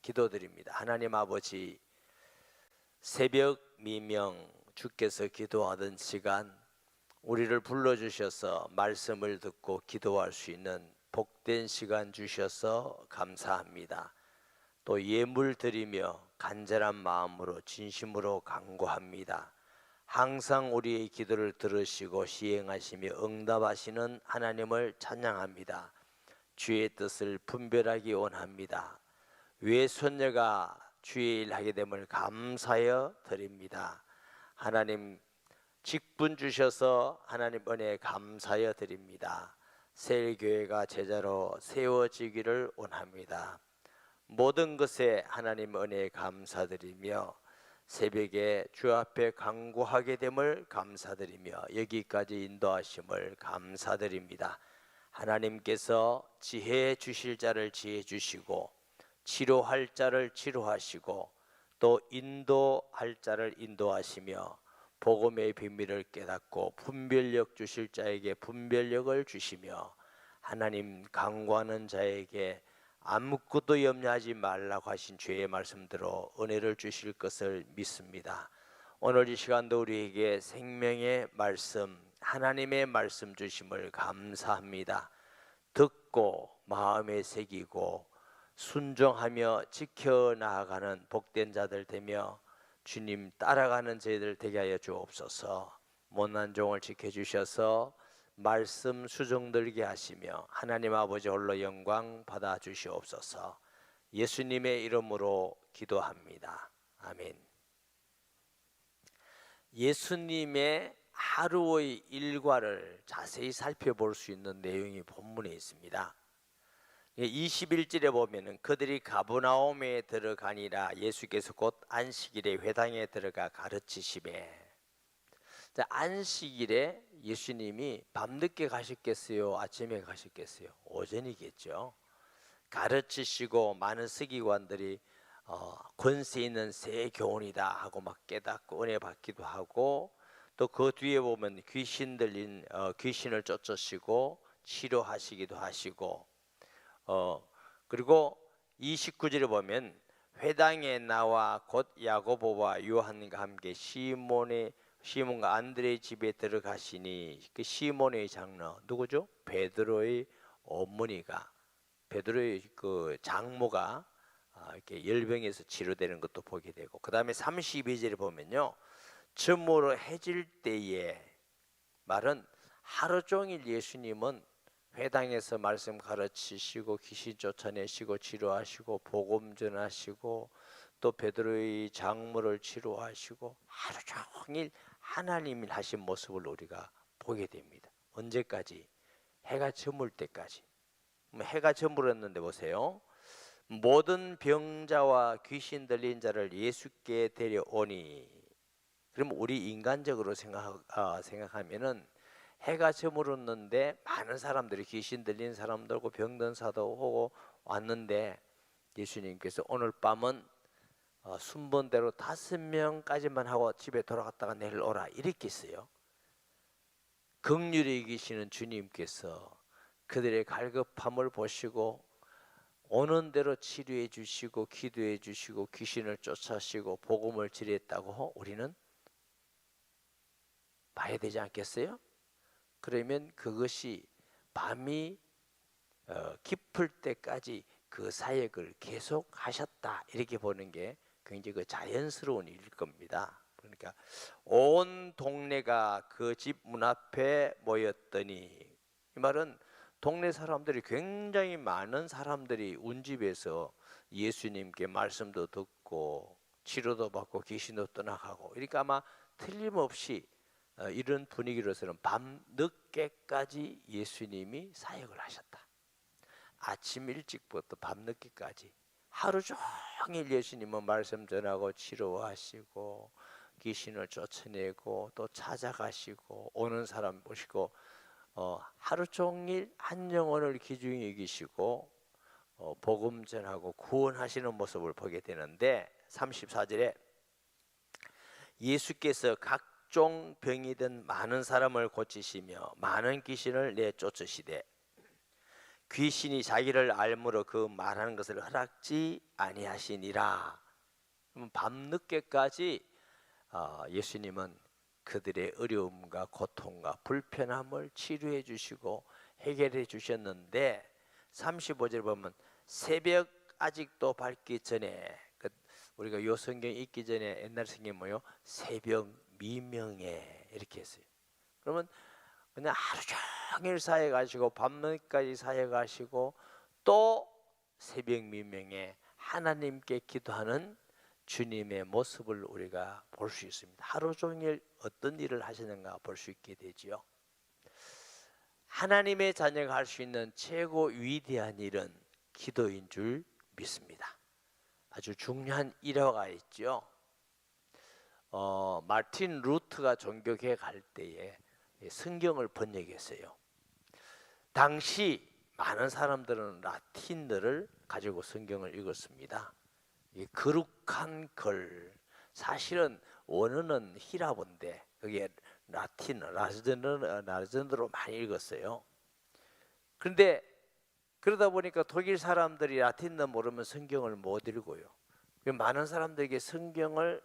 기도드립니다. 하나님 아버지, 새벽 미명 주께서 기도하던 시간 우리를 불러주셔서 말씀을 듣고 기도할 수 있는 복된 시간 주셔서 감사합니다. 또 예물 드리며 간절한 마음으로 진심으로 간구합니다. 항상 우리의 기도를 들으시고 시행하시며 응답하시는 하나님을 찬양합니다. 주의 뜻을 분별하기 원합니다. 외손녀가 주의 일 하게 됨을 감사하여 드립니다. 하나님 직분 주셔서 하나님 은혜에 감사하여 드립니다. 세일교회가 제자로 세워지기를 원합니다. 모든 것에 하나님 은혜에 감사드리며 새벽에 주 앞에 간구하게 됨을 감사드리며 여기까지 인도하심을 감사드립니다. 하나님께서 지혜 주실 자를 지혜 주시고 치료할 자를 치료하시고 또 인도할 자를 인도하시며 복음의 비밀을 깨닫고 분별력 주실 자에게 분별력을 주시며 하나님 간구하는 자에게 아무것도 염려하지 말라고 하신 주의 말씀대로 은혜를 주실 것을 믿습니다. 오늘 이 시간도 우리에게 생명의 말씀, 하나님의 말씀 주심을 감사합니다. 듣고 마음에 새기고 순종하며 지켜나가는 복된 자들 되며 주님 따라가는 저희들 되게 하여 주옵소서. 못난 종을 지켜주셔서 말씀 수종들게 하시며 하나님 아버지 홀로 영광 받아 주시옵소서. 예수님의 이름으로 기도합니다. 아멘. 예수님의 하루의 일과를 자세히 살펴볼 수 있는 내용이 본문에 있습니다. 21절에 보면은 그들이 가버나움에 들어가니라. 예수께서 곧 안식일에 회당에 들어가 가르치시매. 안식일에 예수님이 밤늦게 가셨겠어요? 아침에 가셨겠어요? 오전이겠죠. 가르치시고 많은 서기관들이 권세 있는 새 교훈이다 하고 막 깨닫고 은혜 받기도 하고, 또 그 뒤에 보면 귀신 들린 귀신을 쫓으시고 치료하시기도 하시고, 그리고 29절에 보면 회당에 나와 곧 야고보와 요한과 함께 시몬과 안드레의 집에 들어가시니, 그 시몬의 장로 누구죠? 베드로의 어머니가, 베드로의 그 장모가 이렇게 열병에서 치료되는 것도 보게 되고, 그 다음에 32절에 보면요, 저물어 해질 때에, 말은 하루 종일 예수님은 회당에서 말씀 가르치시고 귀신 쫓아내시고 치료하시고 복음 전하시고 또 베드로의 장모를 치료하시고 하루 종일 하나님이 하신 모습을 우리가 보게 됩니다. 언제까지? 해가 저물 때까지. 해가 저물었는데 보세요. 모든 병자와 귀신 들린 자를 예수께 데려오니. 그럼 우리 인간적으로 생각하면은 해가 저물었는데 많은 사람들이, 귀신 들린 사람들고 병든 사도 오고 왔는데, 예수님께서 오늘 밤은 순번대로 5명까지만 하고 집에 돌아갔다가 내일 오라 이렇게 했어요. 긍휼히 여기시는 주님께서 그들의 갈급함을 보시고 오는 대로 치료해 주시고 기도해 주시고 귀신을 쫓아시고 복음을 지렸다고 우리는 봐야 되지 않겠어요? 그러면 그것이 밤이 깊을 때까지 그 사역을 계속 하셨다 이렇게 보는 게 굉장히 그 자연스러운 일일 겁니다. 그러니까 온 동네가 그 집 문 앞에 모였더니, 이 말은 동네 사람들이, 굉장히 많은 사람들이 온 집에서 예수님께 말씀도 듣고 치료도 받고 귀신도 떠나가고, 그러니까 아마 틀림없이 이런 분위기로서는 밤 늦게까지 예수님이 사역을 하셨다. 아침 일찍부터 밤 늦게까지 하루 종일 예수님은 말씀 전하고 치료하시고 귀신을 쫓아내고 또 찾아가시고 오는 사람 보시고 하루 종일 한 영혼을 귀중히 여기시고 복음 전하고 구원하시는 모습을 보게 되는데, 34절에 예수께서 각종 병이든 많은 사람을 고치시며 많은 귀신을 내쫓으시되 귀신이 자기를 알므로 그 말하는 것을 허락지 아니하시니라. 밤늦게까지 예수님은 그들의 어려움과 고통과 불편함을 치료해 주시고 해결해 주셨는데 35절 보면 새벽 아직도 밝기 전에, 우리가 요 성경 읽기 전에 옛날 성경 뭐요? 새벽 미명에 이렇게 했어요. 그러면 그냥 하루 종일 사회 가시고 밤늦게까지 사회 가시고 또 새벽 미명에 하나님께 기도하는 주님의 모습을 우리가 볼 수 있습니다. 하루 종일 어떤 일을 하시는가 볼 수 있게 되지요. 하나님의 자녀가 할 수 있는 최고 위대한 일은 기도인 줄 믿습니다. 아주 중요한 일화가 있죠. 마틴 루트가 종교계 갈 때에 성경을 번역했어요. 당시 많은 사람들은 라틴어를 가지고 성경을 읽었습니다. 이 거룩한 글, 사실은 원어는 히라보인데 그게 라틴어, 라틴어로 많이 읽었어요. 그런데 그러다 보니까 독일 사람들이 라틴어 모르면 성경을 못 읽어요. 많은 사람들에게 성경을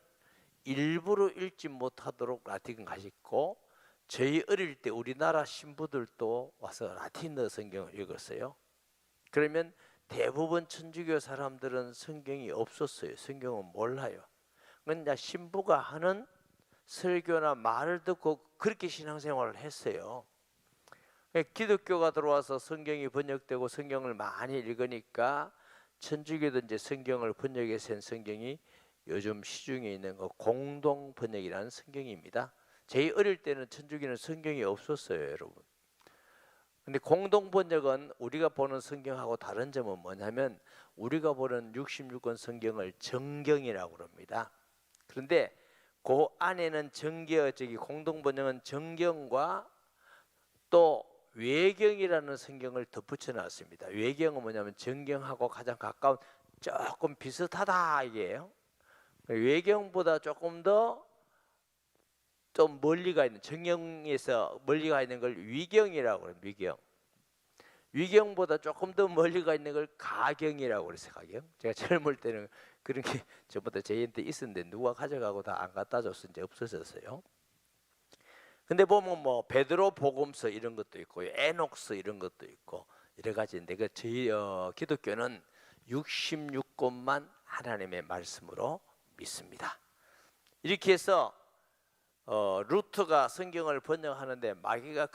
일부러 읽지 못하도록 라틴 가르치고, 저희 어릴 때 우리나라 신부들도 와서 라틴어 성경을 읽었어요. 그러면 대부분 천주교 사람들은 성경이 없었어요. 성경은 몰라요. 그러니까 신부가 하는 설교나 말을 듣고 그렇게 신앙생활을 했어요. 기독교가 들어와서 성경이 번역되고 성경을 많이 읽으니까 천주교도 이제 성경을 번역해서 쓴 성경이 요즘 시중에 있는 거 공동 번역이라는 성경입니다. 저희 어릴 때는 천주교는 성경이 없었어요, 여러분. 근데 공동 번역은 우리가 보는 성경하고 다른 점은 뭐냐면 우리가 보는 66권 성경을 정경이라고 합니다. 그런데 그 안에는 공동 번역은 정경과 또 외경이라는 성경을 덧붙여 놨습니다. 외경은 뭐냐면 정경하고 가장 가까운, 조금 비슷하다 이게요. 외경보다 조금 더 좀 멀리 가 있는, 정경에서 멀리 가 있는 걸 위경이라고 해요. 위경. 위경보다 조금 더 멀리 가 있는 걸 가경이라고 그랬어요. 가경. 제가 젊을 때는 그런 게 저보다 저희한테 있었는데 누가 가져가고 다 안 갖다 줬어. 이제 없어졌어요. 근데 보면 뭐 베드로 복음서 이런 것도 있고 에녹서 이런 것도 있고 여러 가지인데, 저희 기독교는 66권만 하나님의 말씀으로 믿습니다. 이렇게 해서 루트가 성경을 번역하는데 마귀가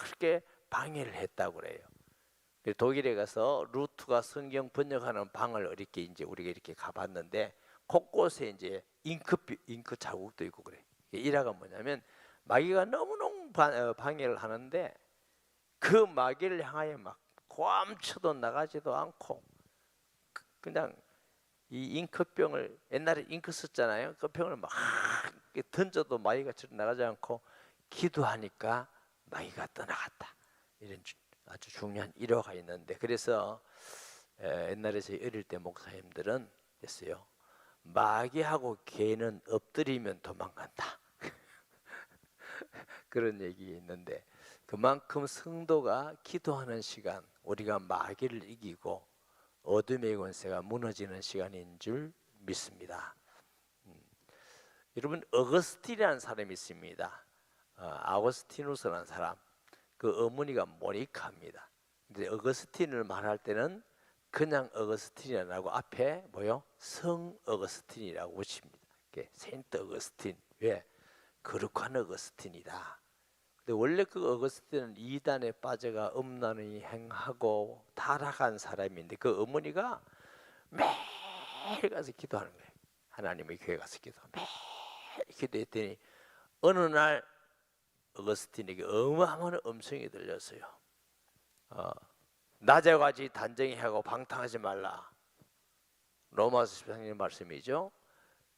그렇게 방해를 했다고 그래요. 독일에 가서 루트가 성경 번역하는 방을 이렇게 이제 우리가 이렇게 가봤는데 곳곳에 이제 잉크 자국도 있고 그래. 일화가 뭐냐면 마귀가 너무너무 방해를 하는데 그 마귀를 향하여 막 고함쳐도 나가지도 않고 그냥 이 잉크병을, 옛날에 잉크 썼잖아요. 그 병을 막 던져도 마귀가 나가지 않고 기도하니까 마귀가 떠나갔다. 이런 아주 중요한 일화가 있는데, 그래서 옛날에 저희 어릴 때 목사님들은 했어요. 마귀하고 개는 엎드리면 도망간다. 그런 얘기 있는데, 그만큼 성도가 기도하는 시간, 우리가 마귀를 이기고 어둠의 권세가 무너지는 시간인 줄 믿습니다. 여러분, 어거스틴이라는 사람이 있습니다. 아우구스티누스라는 사람. 그 어머니가 모니카입니다. 근데 어거스틴을 말할 때는 그냥 어거스틴이라고 앞에 뭐요? 성 어거스틴이라고 붙입니다. 세인트 어거스틴. 왜? 거룩한 어거스틴이다. 근데 원래 그 어거스틴은 이단에 빠져가 음란을 행하고 타락한 사람인데 그 어머니가 매일 가서 기도하는 거예요. 하나님의 교회 가서 매일 기도했더니 어느 날 어거스틴에게 어마어마한 음성이 들렸어요. 낮에까지 단정히 하고 방탕하지 말라. 로마서 13절 말씀이죠.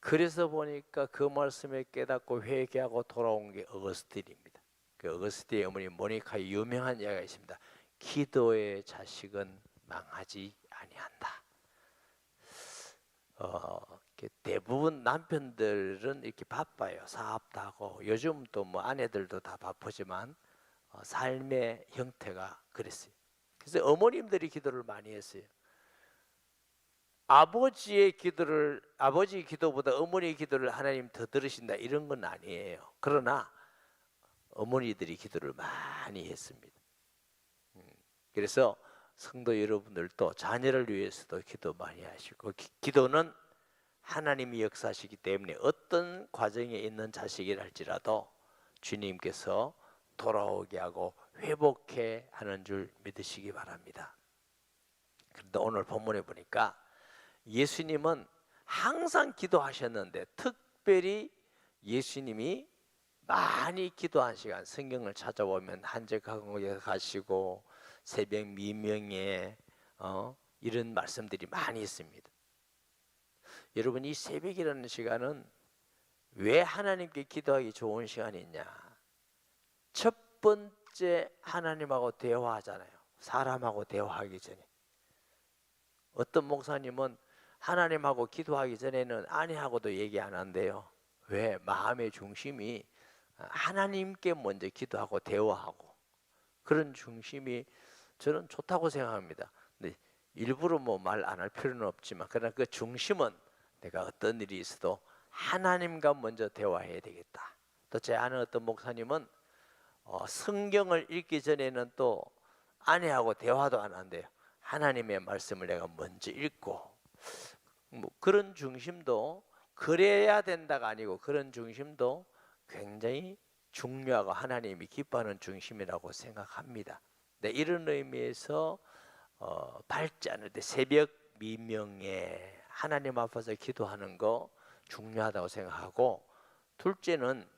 그래서 보니까 그 말씀에 깨닫고 회개하고 돌아온 게 어거스틴입니다. 그 어거스틴의 어머니 모니카의 유명한 이야기가 있습니다. 기도의 자식은 망하지 아니한다. 대부분 남편들은 이렇게 바빠요. 사업도 하고 요즘 또 뭐 아내들도 다 바쁘지만 삶의 형태가 그랬어요. 그래서 어머님들이 기도를 많이 했어요. 아버지 기도보다 어머니의 기도를 하나님 더 들으신다 이런 건 아니에요. 그러나 어머니들이 기도를 많이 했습니다. 그래서 성도 여러분들도 자녀를 위해서도 기도 많이 하시고, 기도는 하나님이 역사하시기 때문에 어떤 과정에 있는 자식이라 할지라도 주님께서 돌아오게 하고 회복해 하는 줄 믿으시기 바랍니다. 그런데 오늘 본문에 보니까 예수님은 항상 기도하셨는데, 특별히 예수님이 많이 기도한 시간, 성경을 찾아보면 한적하고 가시고 새벽 미명에 이런 말씀들이 많이 있습니다. 여러분, 이 새벽이라는 시간은 왜 하나님께 기도하기 좋은 시간이냐? 첫 번째, 하나님하고 대화하잖아요. 사람하고 대화하기 전에. 어떤 목사님은 하나님하고 기도하기 전에는 아내하고도 얘기 안 한대요. 왜? 마음의 중심이 하나님께 먼저 기도하고 대화하고, 그런 중심이 저는 좋다고 생각합니다. 근데 일부러 뭐 말 안 할 필요는 없지만, 그러나 그 중심은 내가 어떤 일이 있어도 하나님과 먼저 대화해야 되겠다. 또 제 아는 어떤 목사님은 성경을 읽기 전에는 또 아내하고 대화도 안 한대요. 하나님의 말씀을 내가 먼저 읽고, 뭐 그런 중심도, 그래야 된다가 아니고 그런 중심도 굉장히 중요하고 하나님이 기뻐하는 중심이라고 생각합니다. 네, 이런 의미에서 밝지 않을 때 새벽 미명에 하나님 앞에서 기도하는 거 중요하다고 생각하고, 둘째는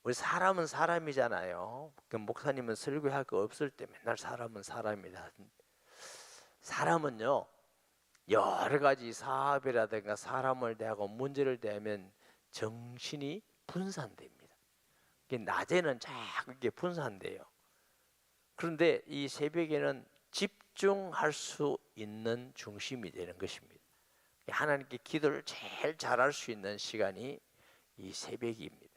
우리 사람은 사람이잖아요. 목사님은 설교할 거 없을 때 맨날 사람은 사람이다. 사람은요, 여러 가지 사업이라든가 사람을 대하고 문제를 대하면 정신이 분산됩니다. 낮에는 자꾸 이게 분산돼요. 그런데 이 새벽에는 집중할 수 있는 중심이 되는 것입니다. 하나님께 기도를 제일 잘할 수 있는 시간이 이 새벽입니다.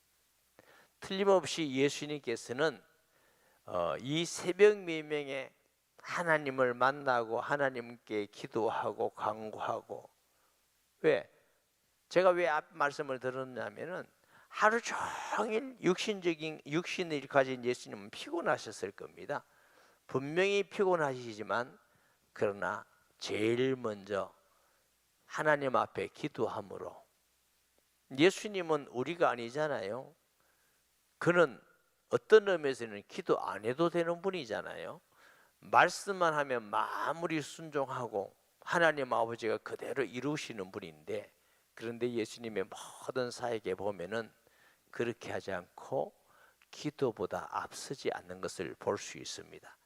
틀림없이 예수님께서는 이 새벽 미명에 하나님을 만나고 하나님께 기도하고 간구하고, 왜? 제가 왜 앞 말씀을 들었냐면은 하루 종일 육신을 가진 예수님은 피곤하셨을 겁니다. 분명히 피곤하시지만, 그러나 제일 먼저 하나님 앞에 기도함으로, 예수님은 우리가 아니잖아요. 그는 어떤 의미에서는 기도 안 해도 되는 분이잖아요. 말씀만 하면 마무리 순종하고 하나님 아버지가 그대로 이루시는 분인데, 그런데 예수님의 모든 사역에 보면은 그렇게 하지 않고 기도보다 앞서지 않는 것을 볼 수 있습니다.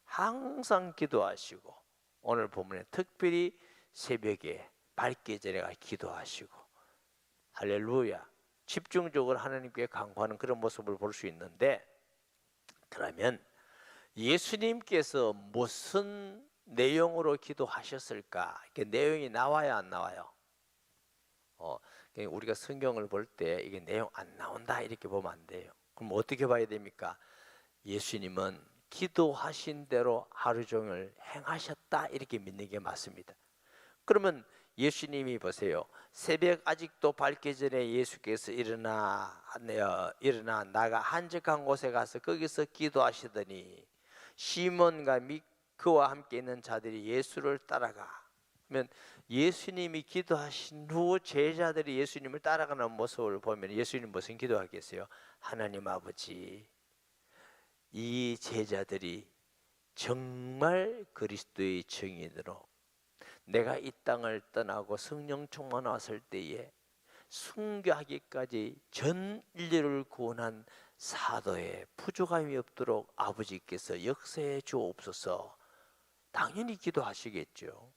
항상 기도하시고, 오늘 본문에 특별히 새벽에 밝기 전에 기도하시고, 할렐루야, 집중적으로 하나님께 간구하는 그런 모습을 볼 수 있는데, 그러면 예수님께서 무슨 내용으로 기도하셨을까? 이게 내용이 나와야 안 나와요? 우리가 성경을 볼 때 이게 내용 안 나온다 이렇게 보면 안 돼요. 그럼 어떻게 봐야 됩니까? 예수님은 기도하신 대로 하루 종일 행하셨다 이렇게 믿는 게 맞습니다. 그러면 예수님이 보세요. 새벽 아직도 밝기 전에 예수께서 일어나 나가 한적한 곳에 가서 거기서 기도하시더니 시몬과 그와 함께 있는 자들이 예수를 따라가. 그러면 예수님이 기도하신 후 제자들이 예수님을 따라가는 모습을 보면 예수님 무슨 기도하겠어요? 하나님 아버지, 이 제자들이 정말 그리스도의 증인으로 내가 이 땅을 떠나고 성령 충만 왔을 때에 순교하기까지 전 인류를 구원한 사도의 부족함이 없도록 아버지께서 역사해 주옵소서. 당연히 기도하시겠죠.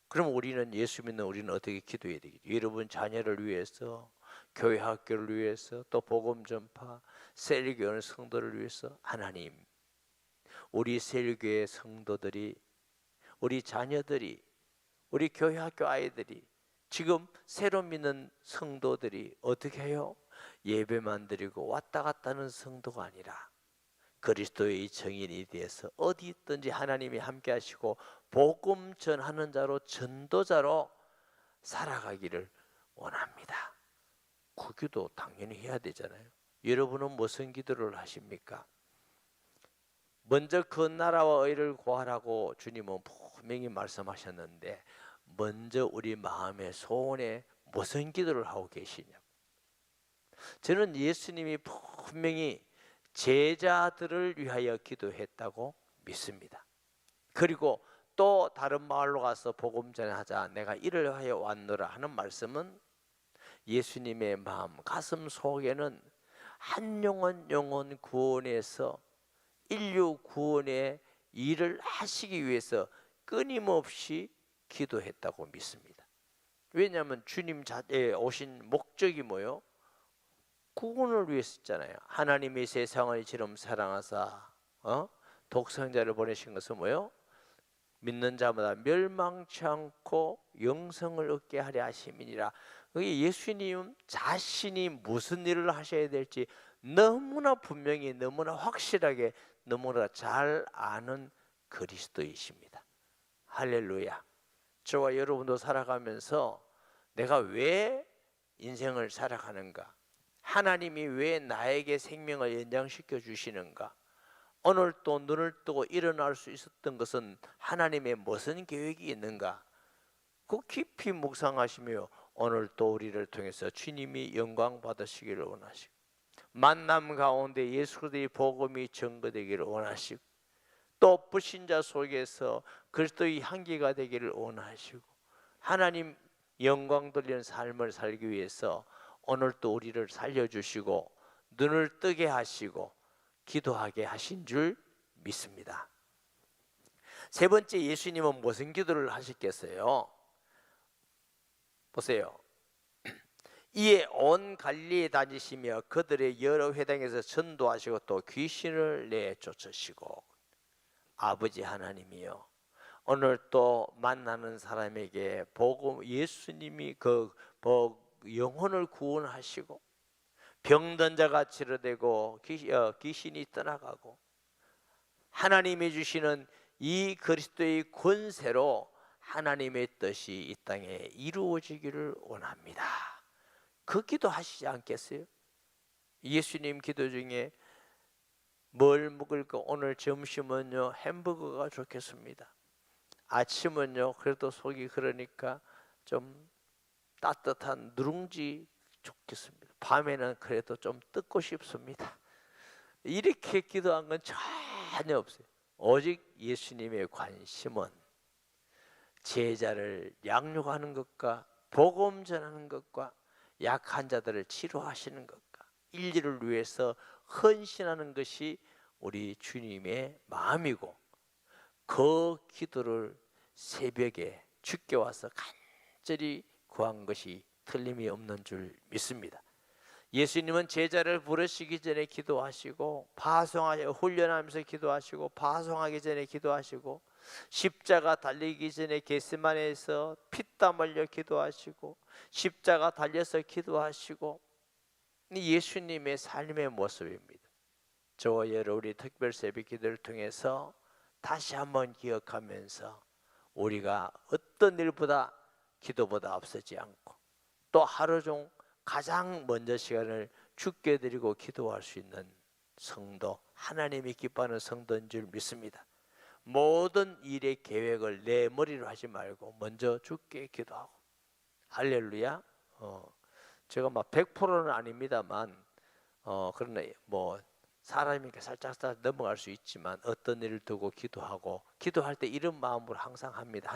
그럼 우리는, 예수 믿는 우리는 어떻게 기도해야 되겠죠? 여러분 자녀를 위해서, 교회 학교를 위해서, 또 복음 전파, 셀교회 성도를 위해서, 하나님, 우리 셀교회 성도들이, 우리 자녀들이, 우리 교회 학교 아이들이, 지금 새로 믿는 성도들이 어떻게 해요? 예배만 드리고 왔다 갔다 하는 성도가 아니라 그리스도의 증인이 되어서 어디 있든지 하나님이 함께 하시고 복음 전하는 자로, 전도자로 살아가기를 원합니다. 그 기도 당연히 해야 되잖아요. 여러분은 무슨 기도를 하십니까? 먼저 그 나라와 의를 구하라고 주님은 분명히 말씀하셨는데, 먼저 우리 마음의 소원에 무슨 기도를 하고 계시냐? 저는 예수님이 분명히 제자들을 위하여 기도했다고 믿습니다. 그리고 또 다른 마을로 가서 복음 전하자, 내가 이를 위하여 왔노라 하는 말씀은 예수님의 마음 가슴 속에는 한 영혼 구원에서 인류 구원의 일을 하시기 위해서 끊임없이 기도했다고 믿습니다. 왜냐하면 주님 자체에 오신 목적이 뭐요? 구원을 위해서잖아요. 하나님이 세상을 이처럼 사랑하사 독생자를 보내신 것은 뭐요? 믿는 자마다 멸망치 않고 영생을 얻게 하려 하심이니라. 예수님 자신이 무슨 일을 하셔야 될지 너무나 분명히, 너무나 확실하게, 너무나 잘 아는 그리스도이십니다. 할렐루야. 저와 여러분도 살아가면서 내가 왜 인생을 살아가는가? 하나님이 왜 나에게 생명을 연장시켜 주시는가? 오늘 또 눈을 뜨고 일어날 수 있었던 것은 하나님의 무슨 계획이 있는가? 그 깊이 묵상하시며 오늘 또 우리를 통해서 주님이 영광 받으시기를 원하시고, 만남 가운데 예수 그리스도의 복음이 증거되기를 원하시고, 또 불신자 속에서 그리스도의 향기가 되기를 원하시고, 하나님 영광 돌리는 삶을 살기 위해서 오늘 또 우리를 살려주시고 눈을 뜨게 하시고 기도하게 하신 줄 믿습니다. 세 번째, 예수님은 무슨 기도를 하셨겠어요? 보세요. 이에 온 갈릴리에 다니시며 그들의 여러 회당에서 전도하시고 또 귀신을 내쫓으시고. 아버지 하나님이요, 오늘 또 만나는 사람에게 복음, 예수님이 영혼을 구원하시고 병든 자가 치료되고 귀신이 떠나가고 하나님이 주시는 이 그리스도의 권세로 하나님의 뜻이 이 땅에 이루어지기를 원합니다. 그 기도 하시지 않겠어요? 예수님 기도 중에 뭘 먹을까? 오늘 점심은요 햄버거가 좋겠습니다. 아침은요 그래도 속이 그러니까 좀 따뜻한 누룽지 좋겠습니다. 밤에는 그래도 좀 뜯고 싶습니다. 이렇게 기도한 건 전혀 없어요. 오직 예수님의 관심은 제자를 양육하는 것과 복음 전하는 것과 약한 자들을 치료하시는 것과 인류를 위해서 헌신하는 것이 우리 주님의 마음이고, 그 기도를 새벽에 주께 와서 간절히 구한 것이 틀림이 없는 줄 믿습니다. 예수님은 제자를 부르시기 전에 기도하시고, 훈련하면서 기도하시고, 파송하기 전에 기도하시고, 십자가 달리기 전에 겟세마네에서 피땀 흘려 기도하시고, 십자가 달려서 기도하시고, 예수님의 삶의 모습입니다. 저와 여러분이 특별 새벽 기도를 통해서 다시 한번 기억하면서 우리가 어떤 일보다 기도보다 앞서지 않고 또 하루 중 가장 먼저 시간을 주께 드리고 기도할 수 있는 성도, 하나님이 기뻐하는 성도인 줄 믿습니다. 모든 일의 계획을 내 머리로 하지 말고 먼저 주께 기도하고. 할렐루야. 제가 막 100%는 아닙니다만 그러나 뭐 사람이니까 살짝 넘어갈 수 있지만 어떤 일을 두고 기도하고, 기도할 때 이런 마음으로 항상 합니다.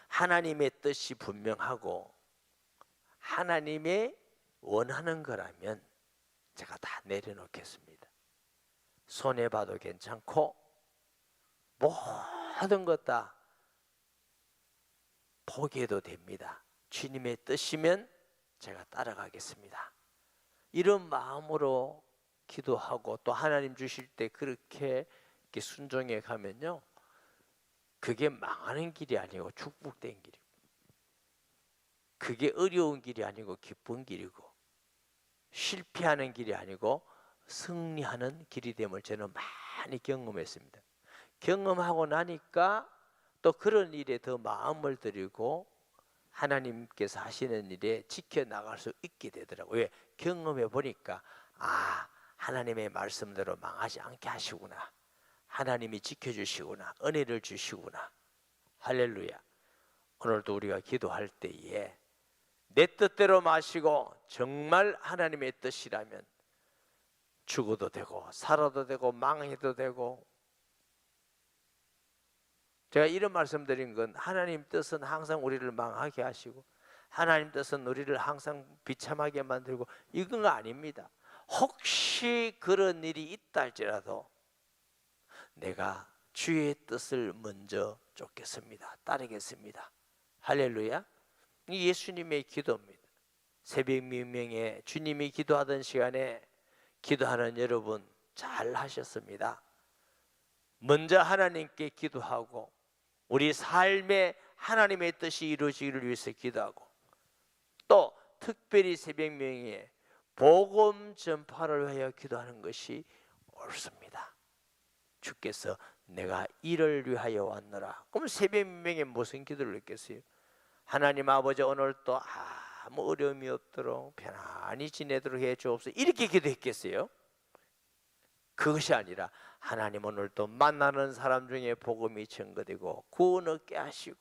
하나님의 뜻이 분명하고 하나님의 원하는 거라면 제가 다 내려놓겠습니다. 손해봐도 괜찮고 모든 것 다 포기해도 됩니다. 주님의 뜻이면 제가 따라가겠습니다. 이런 마음으로 기도하고 또 하나님 주실 때 그렇게 순종해 가면요, 그게 망하는 길이 아니고 축복된 길이고, 그게 어려운 길이 아니고 기쁜 길이고, 실패하는 길이 아니고 승리하는 길이 됨을 저는 많이 경험했습니다. 경험하고 나니까 또 그런 일에 더 마음을 들이고 하나님께서 하시는 일에 지켜나갈 수 있게 되더라고요. 왜? 경험해 보니까 하나님의 말씀대로 망하지 않게 하시구나. 하나님이 지켜주시구나. 은혜를 주시구나. 할렐루야. 오늘도 우리가 기도할 때에 내 뜻대로 마시고 정말 하나님의 뜻이라면 죽어도 되고 살아도 되고 망해도 되고, 제가 이런 말씀드린 건 하나님 뜻은 항상 우리를 망하게 하시고 하나님 뜻은 우리를 항상 비참하게 만들고 이건 아닙니다. 혹시 그런 일이 있다 할지라도 내가 주의 뜻을 먼저 쫓겠습니다. 따르겠습니다. 할렐루야. 예수님의 기도입니다. 새벽 민명에 주님이 기도하던 시간에 기도하는 여러분 잘 하셨습니다. 먼저 하나님께 기도하고 우리 삶에 하나님의 뜻이 이루어지기를 위해서 기도하고, 또 특별히 새벽 명예에 복음 전파를 위하여 기도하는 것이 옳습니다. 주께서 내가 이를 위하여 왔노라. 그럼 새벽 명예에 무슨 기도를 했겠어요? 하나님 아버지, 오늘 또 아무 어려움이 없도록 편안히 지내도록 해 주옵소서, 이렇게 기도했겠어요? 그것이 아니라 하나님 오늘 또 만나는 사람 중에 복음이 증거되고 구원 얻게 하시고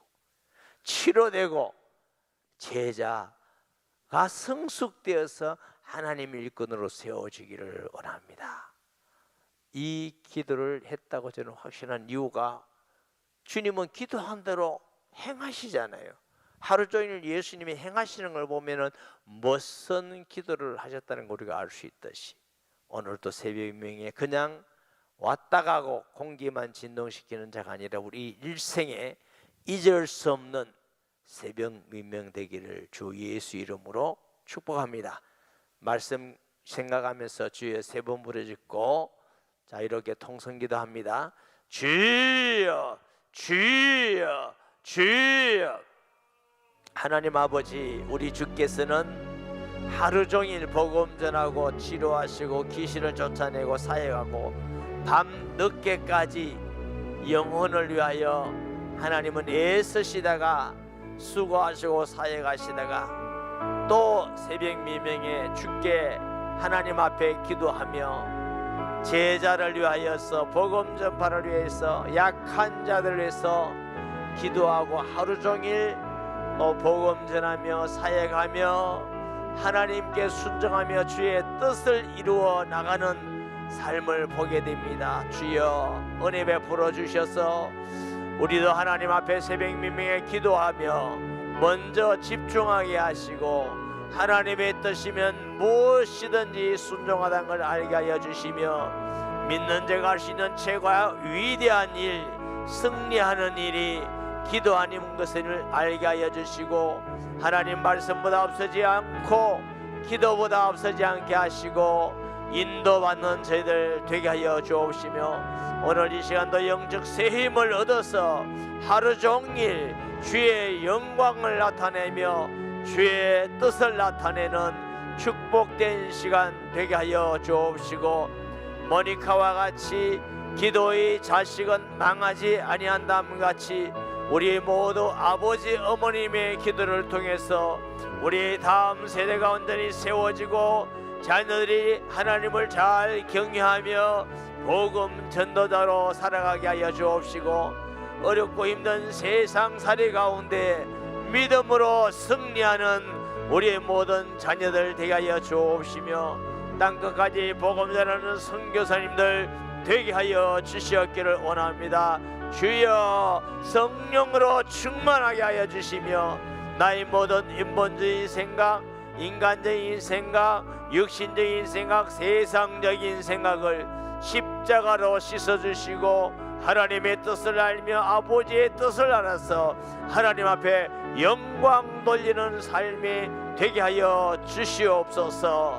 치료되고 제자가 성숙되어서 하나님 일꾼으로 세워지기를 원합니다. 이 기도를 했다고 저는 확신한 이유가, 주님은 기도한 대로 행하시잖아요. 하루 종일 예수님이 행하시는 걸 보면은 무슨 기도를 하셨다는 걸 우리가 알 수 있듯이, 오늘도 새벽 명에 그냥 왔다 가고 공기만 진동시키는 자가 아니라 우리 일생에 잊을 수 없는 새벽 민명되기를 주 예수 이름으로 축복합니다. 말씀 생각하면서 주여 세 번 부르짖고, 자 이렇게 통성기도합니다. 주여 주여 주여. 하나님 아버지, 우리 주께서는 하루 종일 복음 전하고 치료하시고 귀신을 쫓아내고 사역하고 밤 늦게까지 영혼을 위하여 하나님은 애쓰시다가 수고하시고 사역하시다가 또 새벽 미명에 주께 하나님 앞에 기도하며 제자를 위하여서 복음 전파를 위해서 약한 자들을 위해서 기도하고 하루 종일 또 복음 전하며 사역하며 하나님께 순종하며 주의 뜻을 이루어 나가는 삶을 보게 됩니다. 주여 은혜 베풀어 주셔서 우리도 하나님 앞에 새벽 민명에 기도하며 먼저 집중하게 하시고, 하나님의 뜻이면 무엇이든지 순종하다는 걸 알게 하여 주시며, 믿는 자가 할 수 있는 최고와 위대한 일, 승리하는 일이 기도 아닌 것을 알게 하여 주시고, 하나님 말씀보다 앞서지 않고 기도보다 앞서지 않게 하시고 인도받는 저희들 되게 하여 주옵시며, 오늘 이 시간도 영적 새 힘을 얻어서 하루 종일 주의 영광을 나타내며 주의 뜻을 나타내는 축복된 시간 되게 하여 주옵시고, 모니카와 같이 기도의 자식은 망하지 아니한다함 같이 우리 모두 아버지 어머님의 기도를 통해서 우리 다음 세대가 온전히 세워지고 자녀들이 하나님을 잘 경외하며 복음 전도자로 살아가게 하여 주옵시고, 어렵고 힘든 세상살이 가운데 믿음으로 승리하는 우리의 모든 자녀들 되게 하여 주옵시며, 땅끝까지 복음 전하는 선교사님들 되게 하여 주시옵기를 원합니다. 주여 성령으로 충만하게 하여 주시며, 나의 모든 인본주의 생각, 인간적인 생각, 육신적인 생각, 세상적인 생각을 십자가로 씻어주시고 하나님의 뜻을 알며 아버지의 뜻을 알아서 하나님 앞에 영광 돌리는 삶이 되게 하여 주시옵소서.